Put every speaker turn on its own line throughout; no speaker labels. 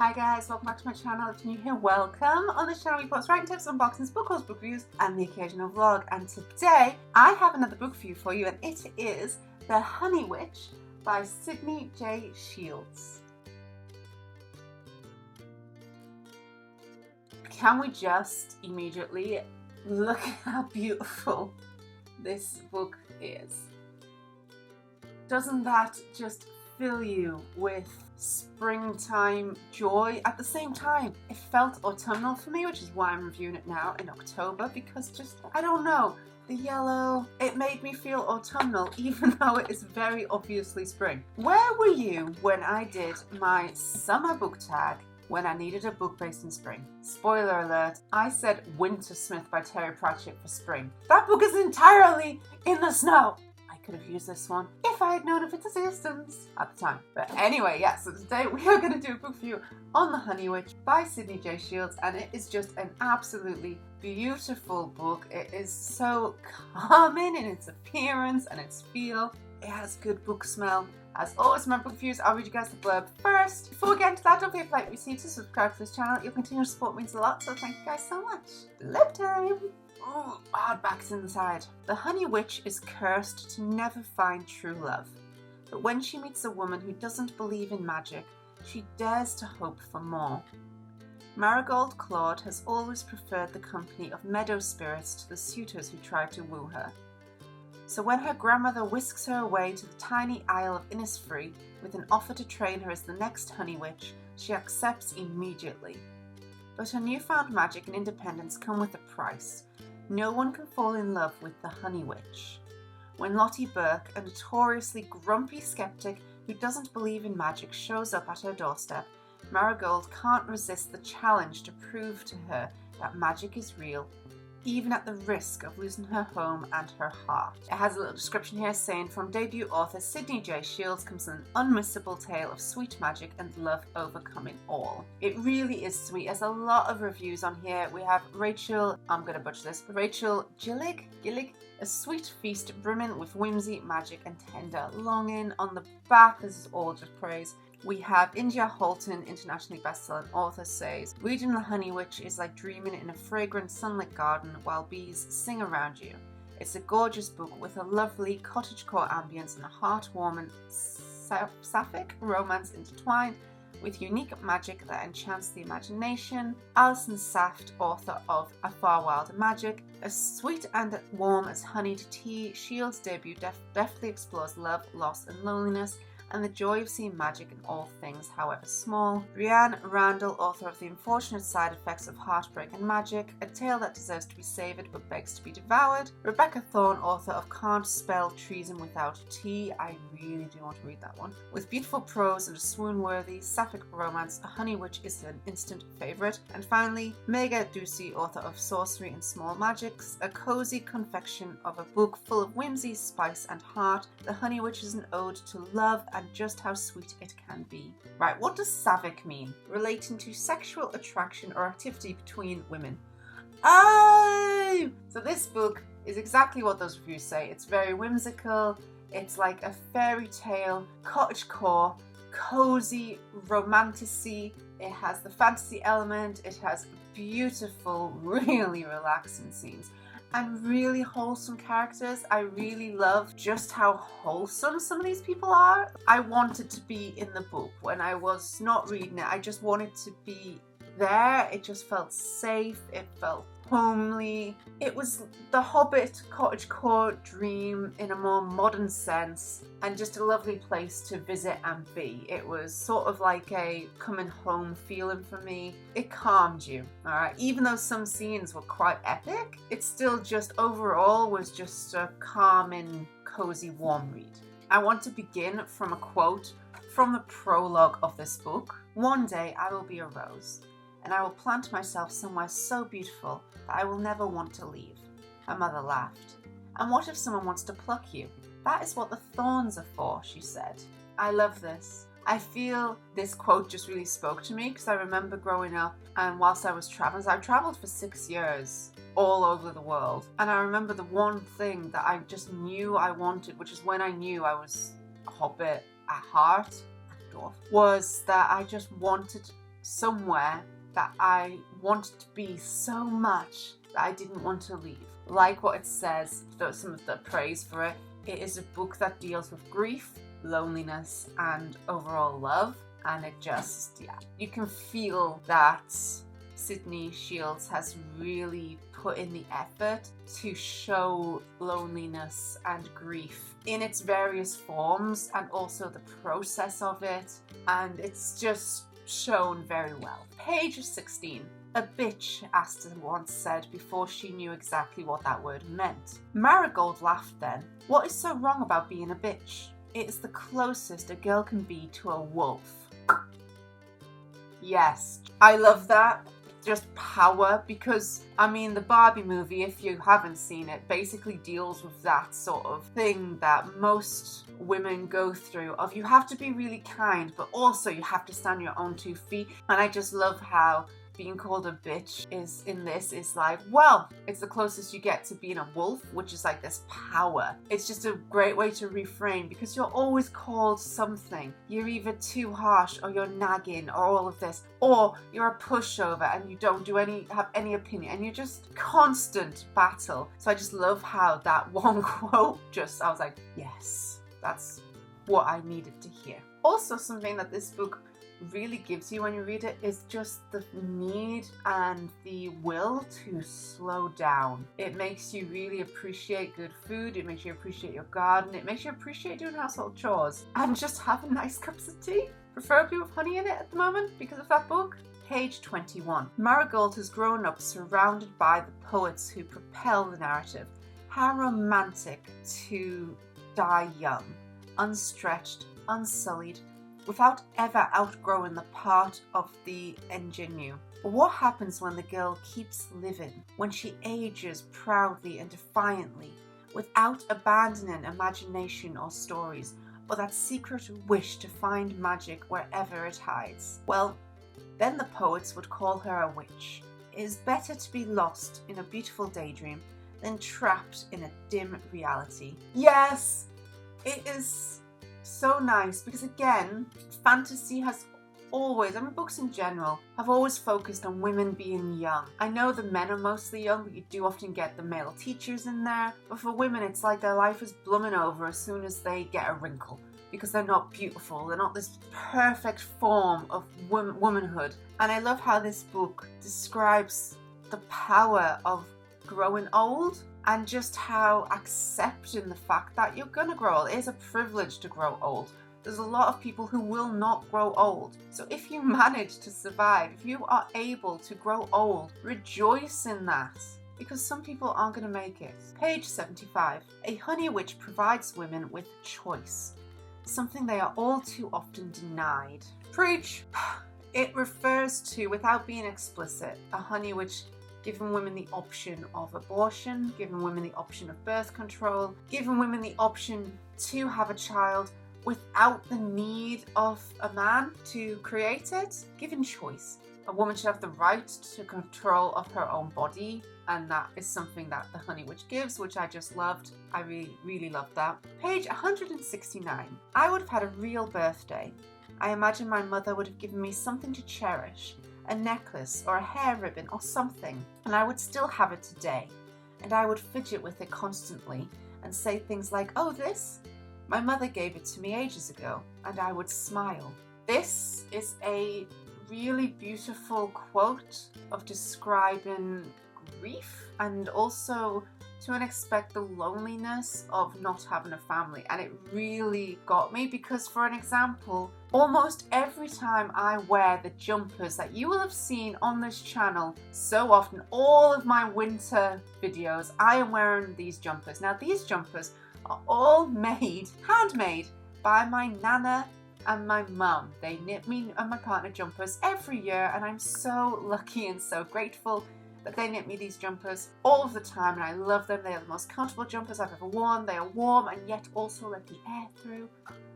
Hi guys, welcome back to my channel. If you're new here, welcome. On this channel we post writing tips, unboxings, book hauls, book reviews and the occasional vlog. And today I have another book for you and it is The Honey Witch by Sydney J. Shields. Can we just immediately look at how beautiful this book is? Doesn't that just fill you with springtime joy? At the same time, it felt autumnal for me, which is why I'm reviewing it now in October, because I don't know, the yellow, it made me feel autumnal even though it is very obviously spring. Where were you when I did my summer book tag when I needed a book based in spring? Spoiler alert, I said Wintersmith by Terry Pratchett for spring. That book is entirely in the snow. Could have used this one if I had known of its existence at the time. But anyway, yeah, so today we are going to do a book review on The Honey Witch by Sydney J. Shields, and it is just an absolutely beautiful book. It is so calming in its appearance and its feel. It has good book smell. As always, my book reviews, I'll read you guys the blurb first. Before we get into that, don't forget to like, receive, to subscribe to this channel. Your continued support means a lot, so thank you guys so much. Blurb time! Oh, hardbacks inside. The Honey Witch is cursed to never find true love. But when she meets a woman who doesn't believe in magic, she dares to hope for more. Marigold Claude has always preferred the company of meadow spirits to the suitors who try to woo her. So when her grandmother whisks her away to the tiny Isle of Innisfree with an offer to train her as the next Honey Witch, she accepts immediately. But her newfound magic and independence come with a price. No one can fall in love with the Honey Witch. When Lottie Burke, a notoriously grumpy skeptic who doesn't believe in magic, shows up at her doorstep, Marigold can't resist the challenge to prove to her that magic is real, even at the risk of losing her home and her heart. It has a little description here saying, from debut author Sydney J. Shields comes an unmissable tale of sweet magic and love overcoming all. It really is sweet. There's a lot of reviews on here. We have Rachel, I'm going to butcher this, Rachel Gillig, a sweet feast brimming with whimsy, magic and tender longing. On the back, this is all just praise. We have India Holton, internationally best-selling author, says, reading The Honey Witch is like dreaming in a fragrant sunlit garden while bees sing around you. It's a gorgeous book with a lovely cottagecore ambience and a heartwarming sapphic romance intertwined with unique magic that enchants the imagination. Alison Saft, author of A Far Wilder Magic, as sweet and warm as honeyed tea, Shields' debut deftly explores love, loss and loneliness, and the joy of seeing magic in all things, however small. Brianne Randall, author of The Unfortunate Side Effects of Heartbreak and Magic, a tale that deserves to be savoured but begs to be devoured. Rebecca Thorne, author of Can't Spell Treason Without Tea, I really do want to read that one. With beautiful prose and a swoon-worthy sapphic romance, A Honey Witch is an instant favourite. And finally, Mega Ducey, author of Sorcery and Small Magics, a cosy confection of a book full of whimsy, spice and heart. The Honey Witch is an ode to love and just how sweet it can be. Right, what does sapphic mean? Relating to sexual attraction or activity between women. Oh! So this book is exactly what those reviews say. It's very whimsical. It's like a fairy tale, cottagecore, cozy, romanticy. It has the fantasy element. It has beautiful, really relaxing scenes. And really wholesome characters. I really love just how wholesome some of these people are. I wanted to be in the book. When I was not reading it, I just wanted to be there. It just felt safe. It felt homely. It was the Hobbit cottagecore dream in a more modern sense, and just a lovely place to visit and be. It was sort of like a coming home feeling for me. It calmed you, alright? Even though some scenes were quite epic, it still just overall was just a calming, cozy, warm read. I want to begin from a quote from the prologue of this book. One day I will be a rose, and I will plant myself somewhere so beautiful that I will never want to leave. Her mother laughed. And what if someone wants to pluck you? That is what the thorns are for, she said. I love this. I feel this quote just really spoke to me because I remember growing up and whilst I was traveling, I've traveled for 6 years all over the world. And I remember the one thing that I just knew I wanted, which is when I knew I was a hobbit at heart, was that I just wanted somewhere that I wanted to be so much that I didn't want to leave. Like what it says, some of the praise for it, it is a book that deals with grief, loneliness, and overall love. And it just, yeah, you can feel that Sydney Shields has really put in the effort to show loneliness and grief in its various forms and also the process of it. And it's just shown very well. Page 16. A bitch, Aston once said before she knew exactly what that word meant. Marigold laughed then. What is so wrong about being a bitch? It is the closest a girl can be to a wolf. Yes, I love that. Just power, because I mean the Barbie movie, if you haven't seen it, basically deals with that sort of thing that most women go through of you have to be really kind, but also you have to stand on your own 2 feet. And I just love how being called a bitch is like, well, it's the closest you get to being a wolf, which is like this power. It's just a great way to reframe, because you're always called something. You're either too harsh, or you're nagging, or all of this, or you're a pushover and you don't have any opinion, and you're just constant battle. So I just love how that one quote I was like, yes, that's what I needed to hear. Also, something that this book really gives you when you read it is just the need and the will to slow down. It makes you really appreciate good food, it makes you appreciate your garden, it makes you appreciate doing household chores and just having nice cups of tea, preferably with honey in it at the moment because of that book. Page 21. Marigold has grown up surrounded by the poets who propel the narrative. How romantic to die young, unstretched, unsullied, without ever outgrowing the part of the ingenue. What happens when the girl keeps living, when she ages proudly and defiantly, without abandoning imagination or stories, or that secret wish to find magic wherever it hides? Well, then the poets would call her a witch. It is better to be lost in a beautiful daydream than trapped in a dim reality. Yes, it is so nice, because again, fantasy has always, books in general, have always focused on women being young. I know the men are mostly young, but you do often get the male teachers in there. But for women, it's like their life is blooming over as soon as they get a wrinkle, because they're not beautiful. They're not this perfect form of womanhood. And I love how this book describes the power of growing old, and just how accepting the fact that you're gonna grow old. It is a privilege to grow old. There's a lot of people who will not grow old. So if you manage to survive, if you are able to grow old, rejoice in that, because some people aren't gonna make it. Page 75. A honey witch provides women with choice, something they are all too often denied. Preach! It refers to, without being explicit, a honey witch giving women the option of abortion, giving women the option of birth control, giving women the option to have a child without the need of a man to create it, given choice. A woman should have the right to control of her own body, and that is something that the Honey Witch gives, which I just loved. I really, really loved that. Page 169. I would have had a real birthday. I imagine my mother would have given me something to cherish, a necklace or a hair ribbon or something, and I would still have it today, and I would fidget with it constantly and say things like, oh, this? My mother gave it to me ages ago, and I would smile. This is a really beautiful quote of describing grief and also to an extent the loneliness of not having a family, and it really got me because, for an example, almost every time I wear the jumpers that you will have seen on this channel so often, all of my winter videos, I am wearing these jumpers. Now these jumpers are all handmade by my nana and my mum. They knit me and my partner jumpers every year, and I'm so lucky and so grateful that they knit me these jumpers all of the time, and I love them. They are the most comfortable jumpers I've ever worn. They are warm and yet also let the air through.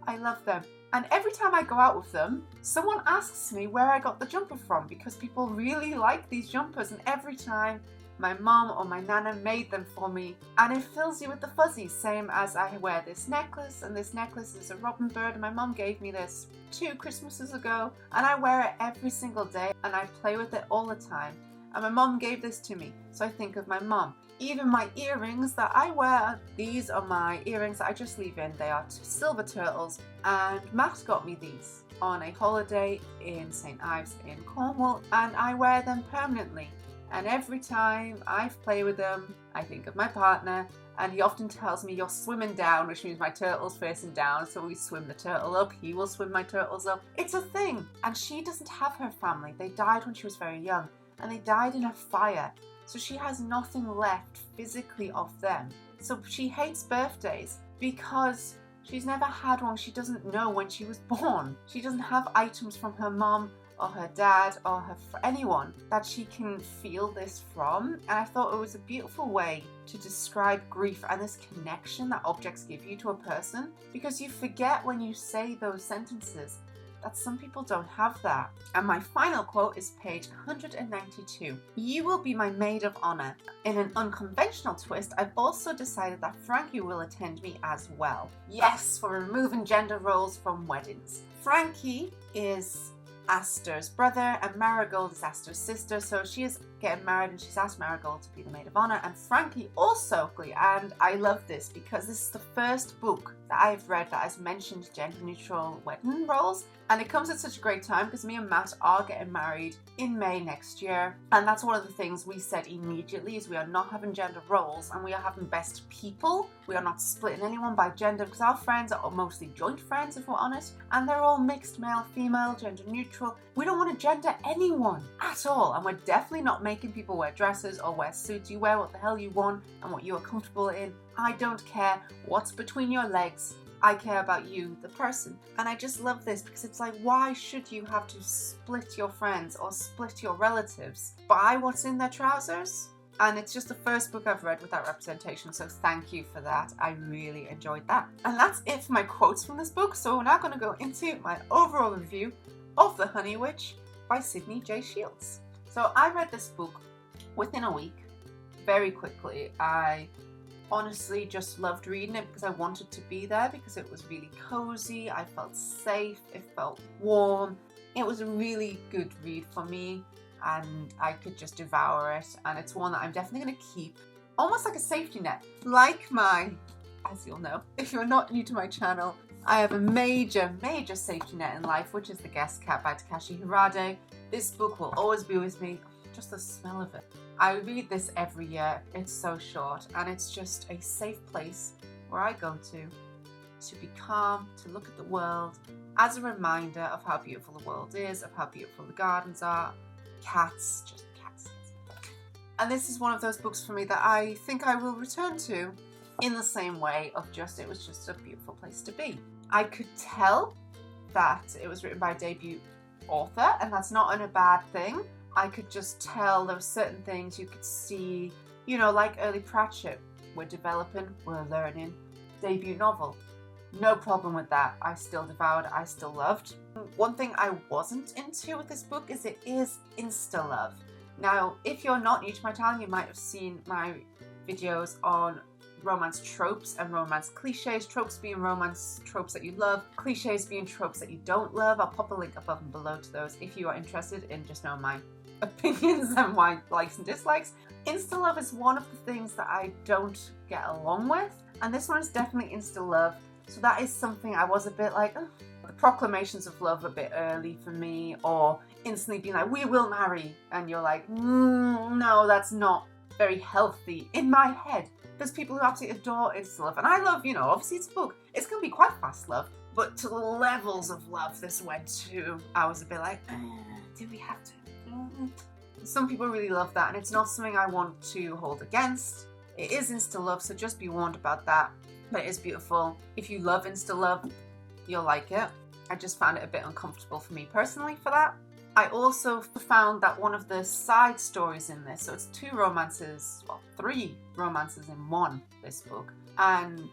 I love them. And every time I go out with them, someone asks me where I got the jumper from, because people really like these jumpers, and every time my mom or my nana made them for me, and it fills you with the fuzzies, same as I wear this necklace, and this necklace is a robin bird, and my mom gave me this 2 Christmases ago, and I wear it every single day, and I play with it all the time. And my mom gave this to me, so I think of my mom. Even my earrings that I wear, these are my earrings that I just leave in. They are silver turtles, and Matt got me these on a holiday in St. Ives in Cornwall, and I wear them permanently. And every time I play with them, I think of my partner, and he often tells me, "You're swimming down," which means my turtle's facing down, so we swim the turtle up, he will swim my turtles up. It's a thing. And she doesn't have her family. They died when she was very young, and they died in a fire. So she has nothing left physically of them. So she hates birthdays because she's never had one. She doesn't know when she was born. She doesn't have items from her mom or her dad or anyone that she can feel this from. And I thought it was a beautiful way to describe grief and this connection that objects give you to a person, because you forget when you say those sentences that some people don't have that. And my final quote is page 192. "You will be my maid of honor." In an unconventional twist, I've also decided that Frankie will attend me as well. Yes, for removing gender roles from weddings. Frankie is Aster's brother and Marigold is Aster's sister, so she is getting married and she's asked Marigold to be the maid of honor, and Frankie also. And I love this because this is the first book that I've read that has mentioned gender neutral wedding roles, and it comes at such a great time because me and Matt are getting married in May next year, and that's one of the things we said immediately is we are not having gender roles and we are having best people. We are not splitting anyone by gender because our friends are mostly joint friends, if we're honest, and they're all mixed male, female, gender neutral. We don't want to gender anyone at all, and we're definitely not making people wear dresses or wear suits. You wear what the hell you want and what you are comfortable in. I don't care what's between your legs. I care about you, the person. And I just love this because it's like, why should you have to split your friends or split your relatives by what's in their trousers? And it's just the first book I've read with that representation, so thank you for that. I really enjoyed that. And that's it for my quotes from this book. So we're now going to go into my overall review of The Honey Witch by Sydney J. Shields. So I read this book within a week, very quickly. I honestly just loved reading it because I wanted to be there, because it was really cozy. I felt safe. It felt warm. It was a really good read for me, and I could just devour it. And it's one that I'm definitely going to keep, almost like a safety net. Like as you'll know, if you're not new to my channel, I have a major safety net in life, which is The Guest Cat by Takashi Hirade. This book will always be with me. Just the smell of it. I read this every year. It's so short, and it's just a safe place where I go to be calm, to look at the world as a reminder of how beautiful the world is, of how beautiful the gardens are. Cats, just cats. And this is one of those books for me that I think I will return to in the same way of it was just a beautiful place to be. I could tell that it was written by a debut author, and that's not a bad thing. I could just tell there were certain things you could see, like early Pratchett. We're developing, we're learning. Debut novel. No problem with that. I still devoured, I still loved. One thing I wasn't into with this book is it is insta-love. Now, if you're not new to my channel, you might have seen my videos on romance tropes and romance cliches. Tropes being romance tropes that you love, cliches being tropes that you don't love. I'll pop a link above and below to those if you are interested in just knowing my opinions and my likes and dislikes. Insta-love is one of the things that I don't get along with, and this one is definitely insta-love. So that is something I was a bit like, oh. The proclamations of love a bit early for me, or instantly being like, we will marry, and you're like, no, that's not very healthy in my head. There's people who absolutely adore insta-love, and I love, obviously it's a book. It's going to be quite fast love, but to the levels of love this went to, I was a bit like, do we have to? Some people really love that, and it's not something I want to hold against. It is insta-love, so just be warned about that. But it is beautiful. If you love insta-love, you'll like it. I just found it a bit uncomfortable for me personally for that. I also found that one of the side stories in this, so it's 3 romances in one, this book, and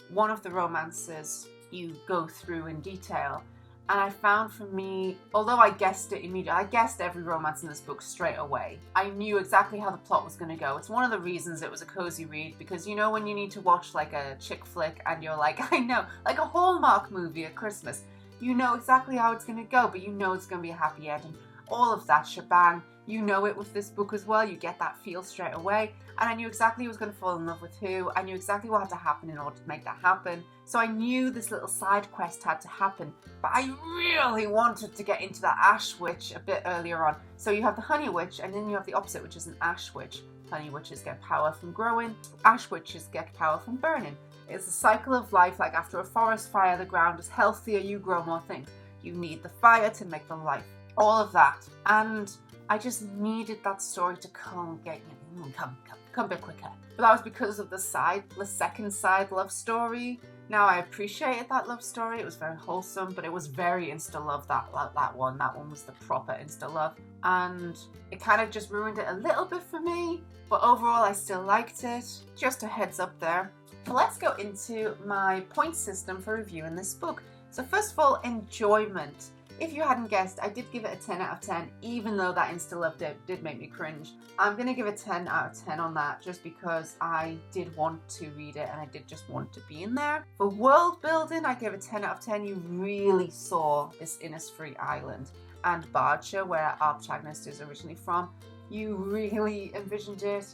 one of the romances you go through in detail, And I found for me, although I guessed it immediately, I guessed every romance in this book straight away. I knew exactly how the plot was going to go. It's one of the reasons it was a cozy read, because you know when you need to watch like a chick flick and you're like, I know, like a Hallmark movie at Christmas. You know exactly how it's going to go, but you know it's going to be a happy ending. All of that shebang. You know it with this book as well. You get that feel straight away. And I knew exactly who was going to fall in love with who. I knew exactly what had to happen in order to make that happen. So I knew this little side quest had to happen. But I really wanted to get into the ash witch a bit earlier on. So you have the honey witch, and then you have the opposite, which is an ash witch. Honey witches get power from growing. Ash witches get power from burning. It's a cycle of life. Like after a forest fire, the ground is healthier. You grow more things. You need the fire to make the life. All of that. And I just needed that story to come get me. Come a bit quicker. But that was because of the second side love story. Now I appreciated that love story. It was very wholesome, but it was very insta-love, that one. That one was the proper insta-love. And it kind of just ruined it a little bit for me. But overall, I still liked it. Just a heads up there. But let's go into my point system for reviewing this book. So first of all, enjoyment. If you hadn't guessed, I did give it a 10 out of 10, even though that insta-love did make me cringe. I'm going to give a 10 out of 10 on that, just because I did want to read it and I did just want to be in there. For world building, I gave a 10 out of 10. You really saw this Innisfree Island and Berkshire, where our protagonist is originally from. You really envisioned it.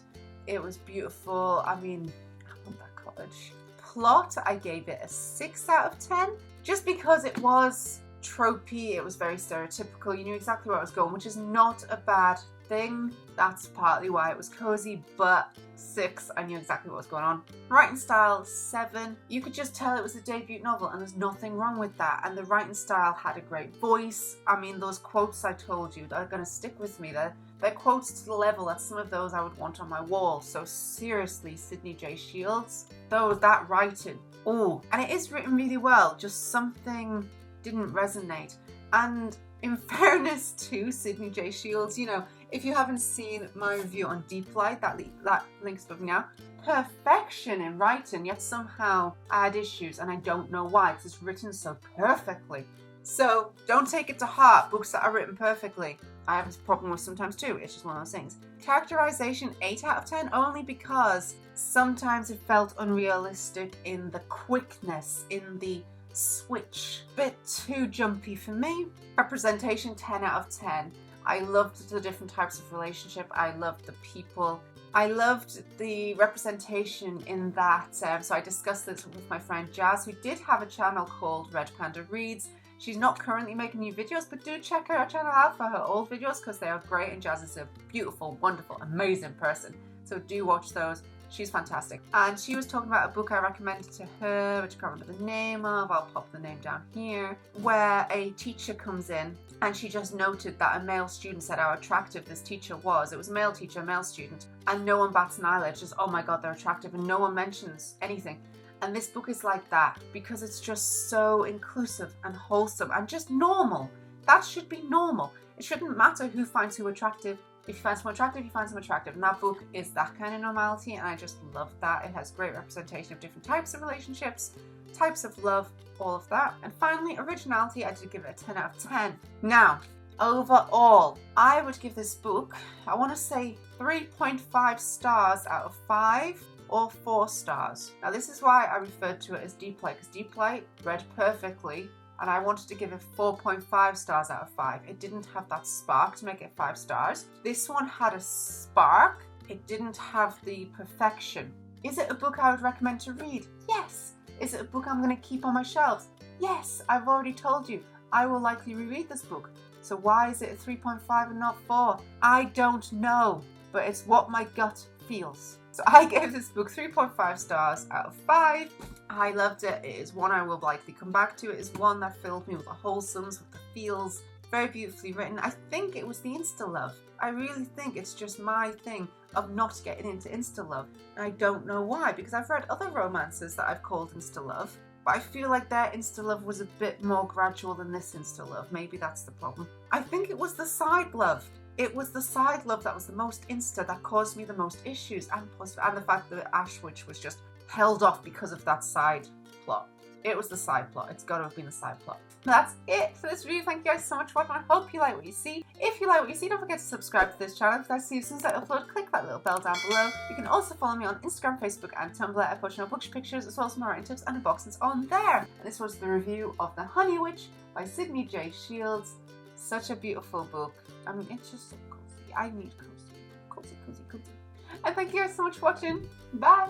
It was beautiful. I mean, I want that cottage. Plot, I gave it a 6 out of 10, just because it was tropey, it was very stereotypical. You knew exactly where I was going, which is not a bad thing. That's partly why it was cozy, but 6, I knew exactly what was going on. Writing style, 7. You could just tell it was a debut novel, and there's nothing wrong with that. And the writing style had a great voice. I mean, those quotes I told you, they're going to stick with me. They're quotes to the level that some of those I would want on my wall. So seriously, Sydney J. Shields, that writing, oh, and it is written really well. Just something didn't resonate. And in fairness to Sydney J. Shields, you know, if you haven't seen my review on Deep Light, that link's above now. Perfection in writing, yet somehow I had issues, and I don't know why, because it's written so perfectly. So don't take it to heart, books that are written perfectly. I have this problem with sometimes too. It's just one of those things. Characterization, 8 out of 10, only because sometimes it felt unrealistic in the quickness, in the switch. Bit too jumpy for me. Representation, 10 out of 10. I loved the different types of relationship. I loved the people. I loved the representation in that. So I discussed this with my friend Jazz, who did have a channel called Red Panda Reads. She's not currently making new videos, but do check her channel out for her old videos, because they are great, and Jazz is a beautiful, wonderful, amazing person. So do watch those. She's fantastic. And she was talking about a book I recommended to her, which I can't remember the name of. I'll pop the name down here, where a teacher comes in and she just noted that a male student said how attractive this teacher was. It was a male teacher, a male student, and no one bats an eyelid, just, oh my God, they're attractive, and no one mentions anything. And this book is like that, because it's just so inclusive and wholesome and just normal. That should be normal. It shouldn't matter who finds who attractive. If you find someone attractive, you find someone attractive. And that book is that kind of normality, and I just love that. It has great representation of different types of relationships, types of love, all of that. And finally, originality, I did give it a 10 out of 10. Now, overall, I would give this book, I want to say 3.5 stars out of 5 or 4 stars. Now, this is why I referred to it as Deep Light, because Deep Light read perfectly, and I wanted to give it 4.5 stars out of 5. It didn't have that spark to make it 5 stars. This one had a spark. It didn't have the perfection. Is it a book I would recommend to read? Yes. Is it a book I'm going to keep on my shelves? Yes. I've already told you, I will likely reread this book. So why is it a 3.5 and not 4? I don't know, but it's what my gut feels. So I gave this book 3.5 stars out of 5. I loved it. It is one I will likely come back to. It is one that filled me with the wholesomes, with the feels. Very beautifully written. I think it was the insta-love. I really think it's just my thing of not getting into insta-love. And I don't know why, because I've read other romances that I've called insta-love, but I feel like their insta-love was a bit more gradual than this insta-love. Maybe that's the problem. I think it was the side love. It was the side love that was the most insta, that caused me the most issues, and the fact that Ash Witch was just held off because of that side plot. It was the side plot. It's got to have been the side plot. That's it for this review. Thank you guys so much for watching. I hope you like what you see. If you like what you see, don't forget to subscribe to this channel. If you like to see as soon as I upload, click that little bell down below. You can also follow me on Instagram, Facebook, and Tumblr. I post no bookish pictures as well as more writing tips and unboxings on there. And this was the review of The Honey Witch by Sydney J. Shields. Such a beautiful book. I mean, it's just so cozy. I need cozy. Cozy, cozy, cozy. And thank you guys so much for watching. Bye!